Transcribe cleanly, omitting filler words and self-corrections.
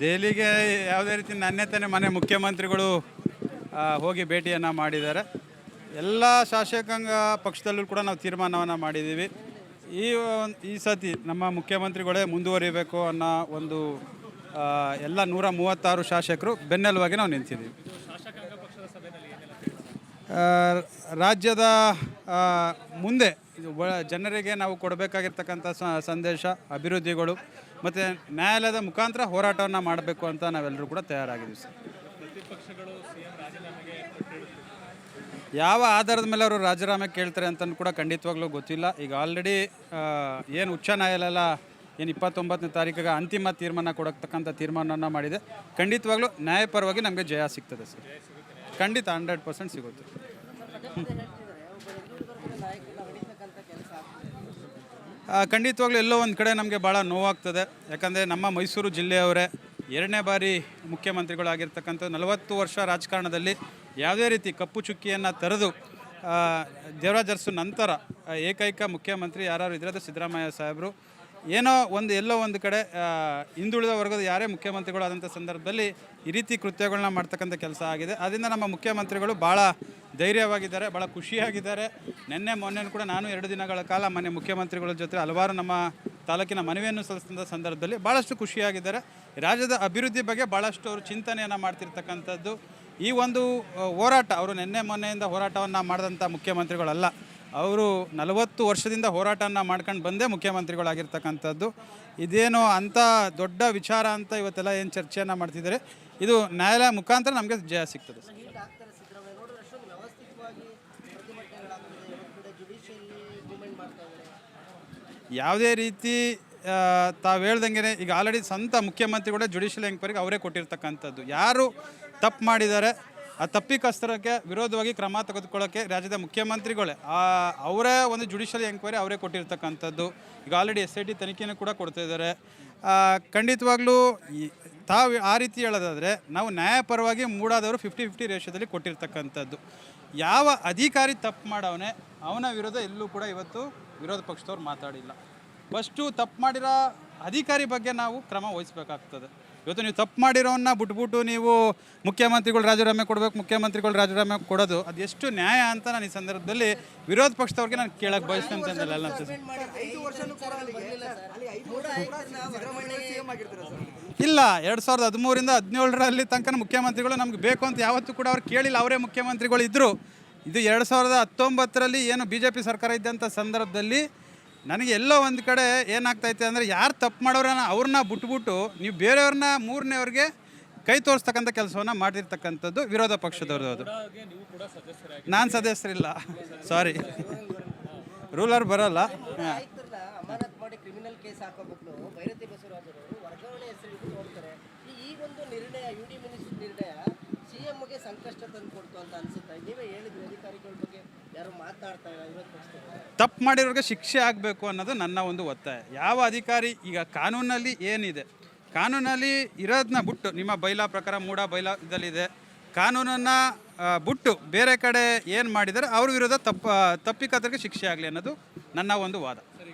ದೆಹಲಿಗೆ ಯಾವುದೇ ರೀತಿ ನಾಣ್ಯತೆಯೇ ಮನೆ ಮುಖ್ಯಮಂತ್ರಿಗಳು ಹೋಗಿ ಭೇಟಿಯನ್ನು ಮಾಡಿದ್ದಾರೆ. ಎಲ್ಲ ಶಾಸಕಾಂಗ ಪಕ್ಷದಲ್ಲೂ ಕೂಡ ನಾವು ತೀರ್ಮಾನವನ್ನು ಮಾಡಿದ್ದೀವಿ. ಈ ಸತಿ ನಮ್ಮ ಮುಖ್ಯಮಂತ್ರಿಗಳೇ ಮುಂದುವರಿಬೇಕು ಅನ್ನೋ ಒಂದು ಎಲ್ಲ 136 ಶಾಸಕರು ಬೆನ್ನೆಲುವಾಗಿ ನಾವು ನಿಂತಿದ್ದೀವಿ. ರಾಜ್ಯದ ಮುಂದೆ ಜನರಿಗೆ ನಾವು ಕೊಡಬೇಕಾಗಿರ್ತಕ್ಕಂಥ ಸಂದೇಶ, ಅಭಿವೃದ್ಧಿಗಳು ಮತ್ತು ನ್ಯಾಯಾಲಯದ ಮುಖಾಂತರ ಹೋರಾಟವನ್ನು ಮಾಡಬೇಕು ಅಂತ ನಾವೆಲ್ಲರೂ ಕೂಡ ತಯಾರಾಗಿದ್ದೀವಿ ಸರ್. ಯಾವ ಆಧಾರದ ಮೇಲೆ ಅವರು ರಾಜೀನಾಮೆ ಕೇಳ್ತಾರೆ ಅಂತಲೂ ಕೂಡ ಖಂಡಿತವಾಗ್ಲೂ ಗೊತ್ತಿಲ್ಲ. ಈಗ ಆಲ್ರೆಡಿ ಏನು ಉಚ್ಚ ನ್ಯಾಯಾಲಯ ಏನು 29ನೇ ತಾರೀಕಿಗೆ ಅಂತಿಮ ತೀರ್ಮಾನ ಕೊಡತಕ್ಕಂಥ ತೀರ್ಮಾನವನ್ನು ಮಾಡಿದೆ. ಖಂಡಿತವಾಗ್ಲೂ ನ್ಯಾಯಪರವಾಗಿ ನಮಗೆ ಜಯ ಸಿಗ್ತದೆ ಸರ್. ಖಂಡಿತ 100% ಸಿಗುತ್ತೆ. ಖಂಡಿತವಾಗ್ಲೂ ಎಲ್ಲೋ ಒಂದು ಕಡೆ ನಮಗೆ ಭಾಳ ನೋವಾಗ್ತದೆ. ಯಾಕಂದರೆ ನಮ್ಮ ಮೈಸೂರು ಜಿಲ್ಲೆಯವರೇ 2ನೇ ಬಾರಿ ಮುಖ್ಯಮಂತ್ರಿಗಳಾಗಿರ್ತಕ್ಕಂಥ 40 ವರ್ಷ ರಾಜಕಾರಣದಲ್ಲಿ ಯಾವುದೇ ರೀತಿ ಕಪ್ಪು ಚುಕ್ಕಿಯನ್ನು ತರೆದು ದೇವರಾಜ ಅರಸು ನಂತರ ಏಕೈಕ ಮುಖ್ಯಮಂತ್ರಿ ಯಾರು ಇದ್ರದ್ದು ಸಿದ್ದರಾಮಯ್ಯ ಸಾಹೇಬರು. ಎಲ್ಲೋ ಒಂದು ಕಡೆ ಹಿಂದುಳಿದ ವರ್ಗದ ಯಾರೇ ಮುಖ್ಯಮಂತ್ರಿಗಳಾದಂಥ ಸಂದರ್ಭದಲ್ಲಿ ಈ ರೀತಿ ಕೃತ್ಯಗಳನ್ನ ಮಾಡ್ತಕ್ಕಂಥ ಕೆಲಸ ಆಗಿದೆ. ಅದರಿಂದ ನಮ್ಮ ಮುಖ್ಯಮಂತ್ರಿಗಳು ಭಾಳ ಧೈರ್ಯವಾಗಿದ್ದಾರೆ, ಭಾಳ ಖುಷಿಯಾಗಿದ್ದಾರೆ. ಮೊನ್ನೆ ಕೂಡ ನಾನು 2 ದಿನಗಳ ಕಾಲ ಮನೆ ಮುಖ್ಯಮಂತ್ರಿಗಳ ಜೊತೆ ಹಲವಾರು ನಮ್ಮ ತಾಲೂಕಿನ ಮನವಿಯನ್ನು ಸಲ್ಲಿಸಿದ ಸಂದರ್ಭದಲ್ಲಿ ಭಾಳಷ್ಟು ಖುಷಿಯಾಗಿದ್ದಾರೆ. ರಾಜ್ಯದ ಅಭಿವೃದ್ಧಿ ಬಗ್ಗೆ ಭಾಳಷ್ಟು ಅವರು ಚಿಂತನೆಯನ್ನು ಮಾಡ್ತಿರ್ತಕ್ಕಂಥದ್ದು. ಈ ಒಂದು ಹೋರಾಟ ಅವರು ಮೊನ್ನೆಯಿಂದ ಹೋರಾಟವನ್ನು ಮಾಡಿದಂಥ ಮುಖ್ಯಮಂತ್ರಿಗಳಲ್ಲ. ಅವರು 40 ವರ್ಷದಿಂದ ಹೋರಾಟವನ್ನು ಮಾಡ್ಕೊಂಡು ಬಂದೇ ಮುಖ್ಯಮಂತ್ರಿಗಳಾಗಿರ್ತಕ್ಕಂಥದ್ದು. ಇದೇನು ಅಂಥ ದೊಡ್ಡ ವಿಚಾರ ಅಂತ ಇವತ್ತೆಲ್ಲ ಏನು ಚರ್ಚೆಯನ್ನು ಮಾಡ್ತಿದ್ದಾರೆ, ಇದು ನ್ಯಾಯಾಲಯ ಮುಖಾಂತರ ನಮಗೆ ಜಯ ಸಿಗ್ತದೆ. ಯಾವುದೇ ರೀತಿ ತಾವು ಹೇಳ್ದಂಗೆ ಈಗ ಆಲ್ರೆಡಿ ಸ್ವಂತ ಮುಖ್ಯಮಂತ್ರಿಗಳೇ ಜುಡಿಷಿಯಲ್ ಎಂಕ್ವೈರಿಗೆ ಅವರೇ ಕೊಟ್ಟಿರ್ತಕ್ಕಂಥದ್ದು. ಯಾರು ತಪ್ಪು ಮಾಡಿದ್ದಾರೆ ಆ ತಪ್ಪಿತಸ್ಥರಿಗೆ ವಿರೋಧವಾಗಿ ಕ್ರಮ ತೆಗೆದುಕೊಳ್ಳೋಕ್ಕೆ ರಾಜ್ಯದ ಮುಖ್ಯಮಂತ್ರಿಗಳೇ ಅವರೇ ಒಂದು ಜುಡಿಷಿಯಲ್ ಎಂಕ್ವೈರಿ ಅವರೇ ಕೊಟ್ಟಿರ್ತಕ್ಕಂಥದ್ದು. ಈಗ ಆಲ್ರೆಡಿ SIT ತನಿಖೆನೂ ಕೂಡ ಕೊಡ್ತಾಯಿದ್ದಾರೆ. ಖಂಡಿತವಾಗ್ಲೂ ತಾವು ಆ ರೀತಿ ಹೇಳೋದಾದರೆ ನಾವು ನ್ಯಾಯಪರವಾಗಿ ಮೂಡಾದವರು 50-50 ರೇಷದಲ್ಲಿ ಕೊಟ್ಟಿರ್ತಕ್ಕಂಥದ್ದು. ಯಾವ ಅಧಿಕಾರಿ ತಪ್ಪು ಮಾಡವನೇ ಅವನ ವಿರುದ್ಧ ಎಲ್ಲೂ ಕೂಡ ಇವತ್ತು ವಿರೋಧ ಪಕ್ಷದವ್ರು ಮಾತಾಡಿಲ್ಲ. ಫಸ್ಟು ತಪ್ಪು ಮಾಡಿರೋ ಅಧಿಕಾರಿ ಬಗ್ಗೆ ನಾವು ಕ್ರಮ ವಹಿಸಬೇಕಾಗ್ತದೆ. ಇವತ್ತು ನೀವು ತಪ್ಪು ಮಾಡಿರೋನ್ನ ಬಿಟ್ಬಿಟ್ಟು ನೀವು ಮುಖ್ಯಮಂತ್ರಿಗಳು ರಾಜೀನಾಮೆ ಕೊಡಬೇಕು, ಮುಖ್ಯಮಂತ್ರಿಗಳು ರಾಜೀನಾಮೆ ಕೊಡೋದು ಅದು ಎಷ್ಟು ನ್ಯಾಯ ಅಂತ ನಾನು ಈ ಸಂದರ್ಭದಲ್ಲಿ ವಿರೋಧ ಪಕ್ಷದವ್ರಿಗೆ ನಾನು ಕೇಳಕ್ಕೆ ಬಯಸ್ತಂತಂದಿಲ್ಲ. ಇಲ್ಲ, 2013ರಿಂದ 2017 ತನಕ ಮುಖ್ಯಮಂತ್ರಿಗಳು ನಮ್ಗೆ ಬೇಕು ಅಂತ ಯಾವತ್ತೂ ಕೂಡ ಅವ್ರು ಕೇಳಿಲ್ಲ. ಅವರೇ ಮುಖ್ಯಮಂತ್ರಿಗಳು ಇದ್ದರು. ಇದು 2019ರಲ್ಲಿ ಏನು BJP ಸರ್ಕಾರ ಇದ್ದಂಥ ಸಂದರ್ಭದಲ್ಲಿ ನನಗೆ ಎಲ್ಲೋ ಒಂದು ಕಡೆ ಏನಾಗ್ತೈತೆ ಅಂದರೆ ಯಾರು ತಪ್ಪು ಮಾಡೋರನ್ನ ಅವ್ರನ್ನ ಬಿಟ್ಬಿಟ್ಟು ನೀವು ಬೇರೆಯವ್ರನ್ನ ಮೂರನೇವ್ರಿಗೆ ಕೈ ತೋರಿಸ್ತಕ್ಕಂಥ ಕೆಲಸವನ್ನು ಮಾಡಿರ್ತಕ್ಕಂಥದ್ದು ವಿರೋಧ ಪಕ್ಷದವ್ರದ್ದು. ಅದು ನಾನು ಸದಸ್ಯರಿಲ್ಲ, ಸಾರಿ, ರೂಲರ್ ಬರೋಲ್ಲ. ತಪ್ಪು ಮಾಡಿರೋರಿಗೆ ಶಿಕ್ಷೆ ಆಗಬೇಕು ಅನ್ನೋದು ನನ್ನ ಒಂದು ಒತ್ತಾಯ. ಯಾವ ಅಧಿಕಾರಿ ಈಗ ಕಾನೂನಲ್ಲಿ ಏನಿದೆ, ಕಾನೂನಲ್ಲಿ ಇರೋದನ್ನ ಬಿಟ್ಟು ನಿಮ್ಮ ಬೈಲಾ ಪ್ರಕಾರ ಬೈಲಾದಲ್ಲಿದೆ, ಕಾನೂನನ್ನು ಬಿಟ್ಟು ಬೇರೆ ಕಡೆ ಏನು ಮಾಡಿದರೆ ಅವ್ರ ವಿರುದ್ಧ ತಪ್ಪಿಕತರಿಗೆ ಶಿಕ್ಷೆ ಆಗಲಿ ಅನ್ನೋದು ನನ್ನ ಒಂದು ವಾದ.